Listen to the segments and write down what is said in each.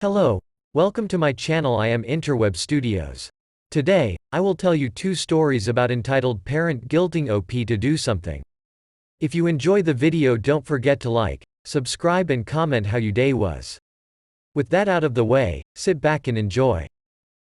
Hello, welcome to my channel. I am Interweb Studios. Today, I will tell you two stories about entitled Parent Guilting OP to Do Something. If you enjoy the video, don't forget to like, subscribe and comment how your day was. With that out of the way, sit back and enjoy.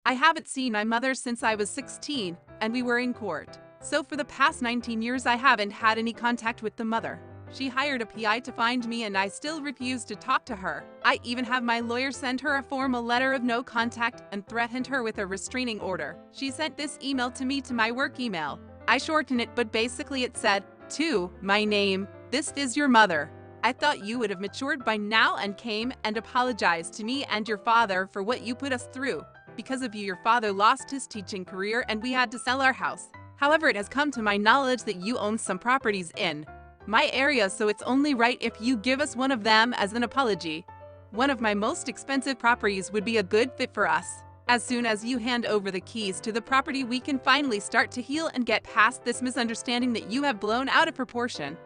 I haven't seen my mother since I was 16, and we were in court. So for the past 19 years I haven't had any contact with the mother. She hired a PI to find me and I still refuse to talk to her. I even have my lawyer send her a formal letter of no contact and threatened her with a restraining order. She sent this email to me to my work email. I shortened it, but basically it said, "To my name, this is your mother. I thought you would have matured by now and came and apologized to me and your father for what you put us through. Because of you, your father lost his teaching career and we had to sell our house. However, it has come to my knowledge that you own some properties in my area, so it's only right if you give us one of them as an apology. One of my most expensive properties would be a good fit for us. As soon as you hand over the keys to the property, we can finally start to heal and get past this misunderstanding that you have blown out of proportion."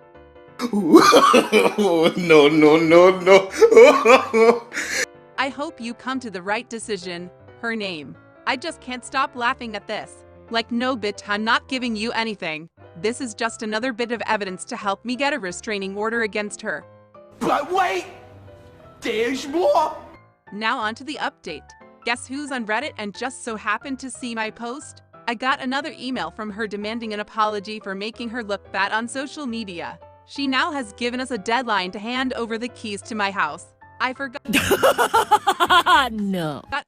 No, no, no, no. I hope you come to the right decision. Her name. I just can't stop laughing at this. Like, no bitch, I'm not giving you anything. This is just another bit of evidence to help me get a restraining order against her. But wait, there's more. Now on to the update. Guess who's on Reddit and just so happened to see my post? I got another email from her demanding an apology for making her look bad on social media. She now has given us a deadline to hand over the keys to my house. I forgot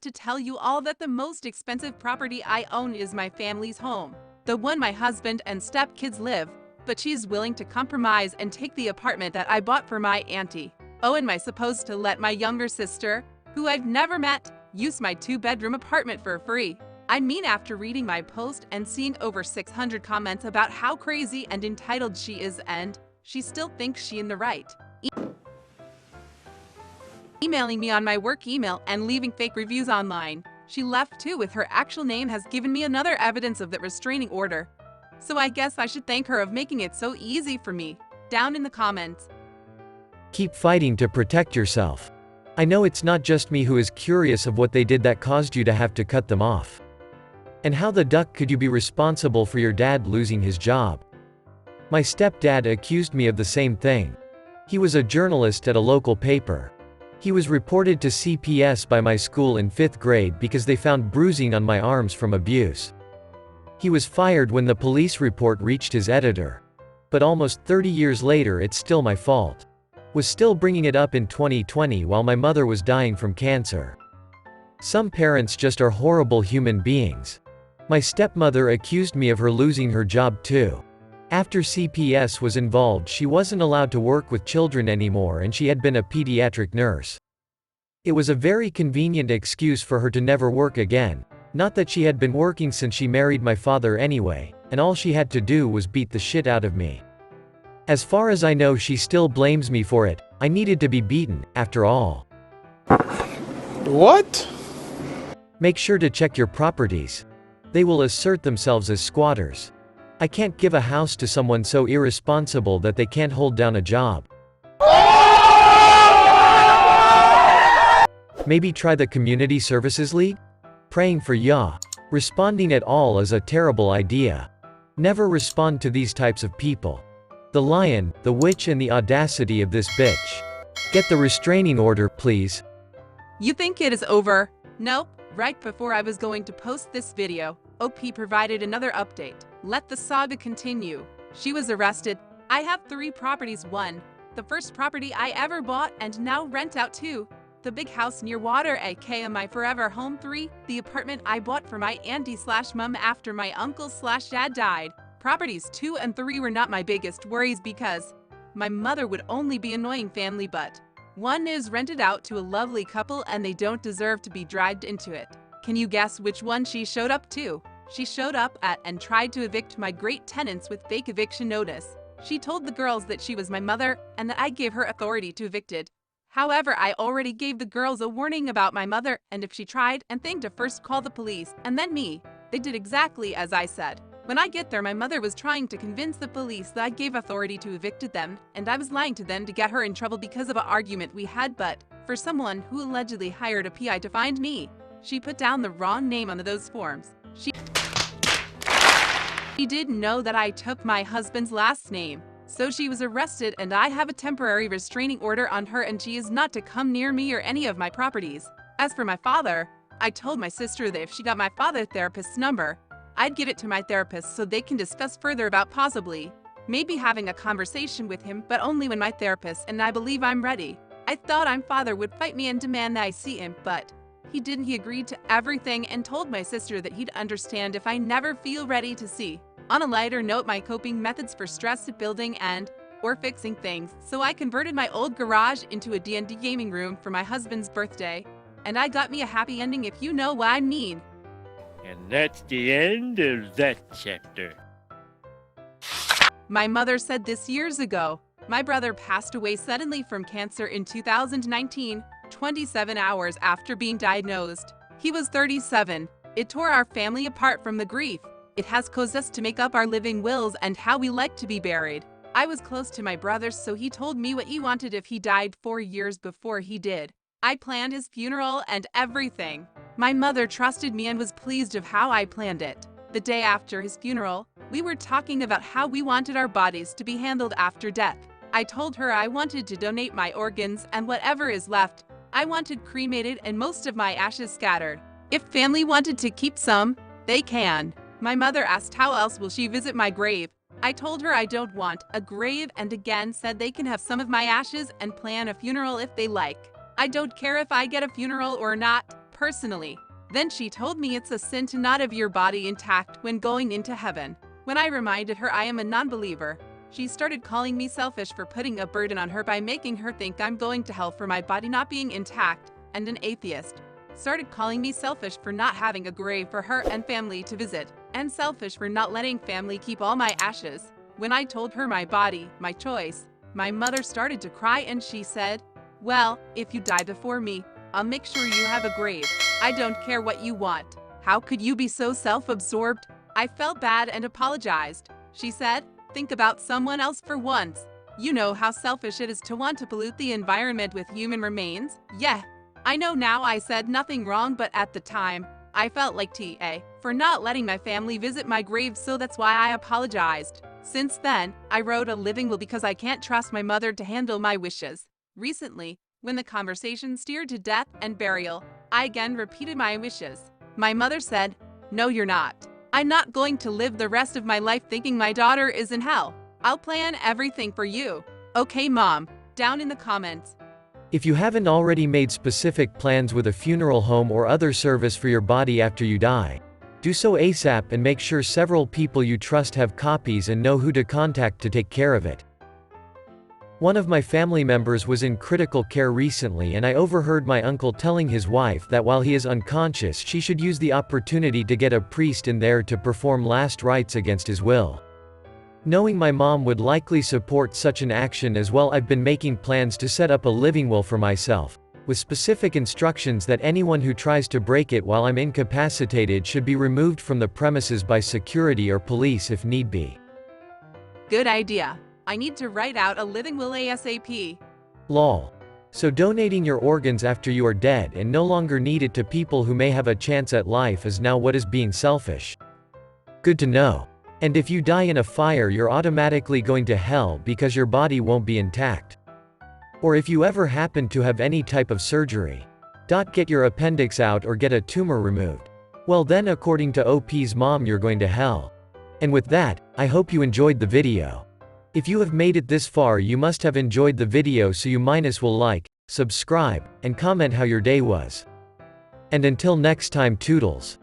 to tell you all that the most expensive property I own is my family's home, the one my husband and stepkids live, but she's willing to compromise and take the apartment that I bought for my auntie. Oh, and am I supposed to let my younger sister, who I've never met, use my 2-bedroom apartment for free? I mean, after reading my post and seeing over 600 comments about how crazy and entitled she is, and she still thinks she's in the right. Emailing me on my work email and leaving fake reviews online. She left too with her actual name has given me another evidence of that restraining order. So I guess I should thank her of making it so easy for me. Down in the comments. Keep fighting to protect yourself. I know it's not just me who is curious of what they did that caused you to have to cut them off. And how the duck could you be responsible for your dad losing his job? My stepdad accused me of the same thing. He was a journalist at a local paper. He was reported to CPS by my school in 5th grade because they found bruising on my arms from abuse. He was fired when the police report reached his editor. But almost 30 years later, it's still my fault. Was still bringing it up in 2020 while my mother was dying from cancer. Some parents just are horrible human beings. My stepmother accused me of her losing her job too. After CPS was involved, she wasn't allowed to work with children anymore and she had been a pediatric nurse. It was a very convenient excuse for her to never work again. Not that she had been working since she married my father anyway, and all she had to do was beat the shit out of me. As far as I know, she still blames me for it. I needed to be beaten, after all. What? Make sure to check your properties. They will assert themselves as squatters. I can't give a house to someone so irresponsible that they can't hold down a job. Maybe try the Community Services League? Praying for ya. Responding at all is a terrible idea. Never respond to these types of people. The lion, the witch, and the audacity of this bitch. Get the restraining order, please. You think it is over? Nope. Right before I was going to post this video, OP provided another update. Let the saga continue. She was arrested. I have 3 properties. 1, the first property I ever bought and now rent out. 2, the big house near water aka my forever home. 3, the apartment I bought for my auntie/mum after my uncle/dad died. Properties 2 and 3 were not my biggest worries because my mother would only be annoying family, but 1 is rented out to a lovely couple and they don't deserve to be dragged into it. Can you guess which one she showed up to? She showed up at and tried to evict my great tenants with fake eviction notice. She told the girls that she was my mother and that I gave her authority to evict it. However, I already gave the girls a warning about my mother, and if she tried and think to first call the police and then me, they did exactly as I said. When I get there, my mother was trying to convince the police that I gave authority to evicted them, and I was lying to them to get her in trouble because of an argument we had, but for someone who allegedly hired a PI to find me, she put down the wrong name on those forms. She didn't know that I took my husband's last name. So she was arrested and I have a temporary restraining order on her and she is not to come near me or any of my properties. As for my father, I told my sister that if she got my father's therapist's number, I'd give it to my therapist so they can discuss further about possibly maybe having a conversation with him, but only when my therapist and I believe I'm ready. I thought my father would fight me and demand that I see him, but he didn't. He agreed to everything and told my sister that he'd understand if I never feel ready to see. On a lighter note, my coping methods for stress building or fixing things, so I converted my old garage into a D&D gaming room for my husband's birthday, and I got me a happy ending if you know what I mean. And that's the end of that chapter. My mother said this years ago. My brother passed away suddenly from cancer in 2019, 27 hours after being diagnosed. He was 37. It tore our family apart from the grief. It has caused us to make up our living wills and how we like to be buried. I was close to my brother, so he told me what he wanted if he died 4 years before he did. I planned his funeral and everything. My mother trusted me and was pleased of how I planned it. The day after his funeral, we were talking about how we wanted our bodies to be handled after death. I told her I wanted to donate my organs and whatever is left, I wanted cremated and most of my ashes scattered. If family wanted to keep some, they can. My mother asked how else will she visit my grave. I told her I don't want a grave and again said they can have some of my ashes and plan a funeral if they like. I don't care if I get a funeral or not, personally. Then she told me it's a sin to not have your body intact when going into heaven. When I reminded her I am a non-believer, she started calling me selfish for putting a burden on her by making her think I'm going to hell for my body not being intact, and an atheist. Started calling me selfish for not having a grave for her and family to visit, and selfish for not letting family keep all my ashes. When I told her my body, my choice, my mother started to cry and she said, "Well, if you die before me, I'll make sure you have a grave. I don't care what you want. How could you be so self-absorbed?" I felt bad and apologized. She said, "Think about someone else for once. You know how selfish it is to want to pollute the environment with human remains." Yeah, I know now I said nothing wrong, but at the time, I felt like TA for not letting my family visit my grave, so that's why I apologized. Since then, I wrote a living will because I can't trust my mother to handle my wishes. Recently, when the conversation steered to death and burial, I again repeated my wishes. My mother said, "No, you're not. I'm not going to live the rest of my life thinking my daughter is in hell. I'll plan everything for you." Okay, Mom, down in the comments. If you haven't already made specific plans with a funeral home or other service for your body after you die, do so ASAP and make sure several people you trust have copies and know who to contact to take care of it. One of my family members was in critical care recently and I overheard my uncle telling his wife that while he is unconscious she should use the opportunity to get a priest in there to perform last rites against his will. Knowing my mom would likely support such an action as well, I've been making plans to set up a living will for myself, with specific instructions that anyone who tries to break it while I'm incapacitated should be removed from the premises by security or police if need be. Good idea. I need to write out a living will ASAP. Lol. So donating your organs after you are dead and no longer needed to people who may have a chance at life is now what is being selfish. Good to know. And if you die in a fire, you're automatically going to hell because your body won't be intact. Or if you ever happen to have any type of surgery, get your appendix out or get a tumor removed, well then according to OP's mom you're going to hell. And with that, I hope you enjoyed the video. If you have made it this far, you must have enjoyed the video, so you will like, subscribe, and comment how your day was. And until next time, toodles.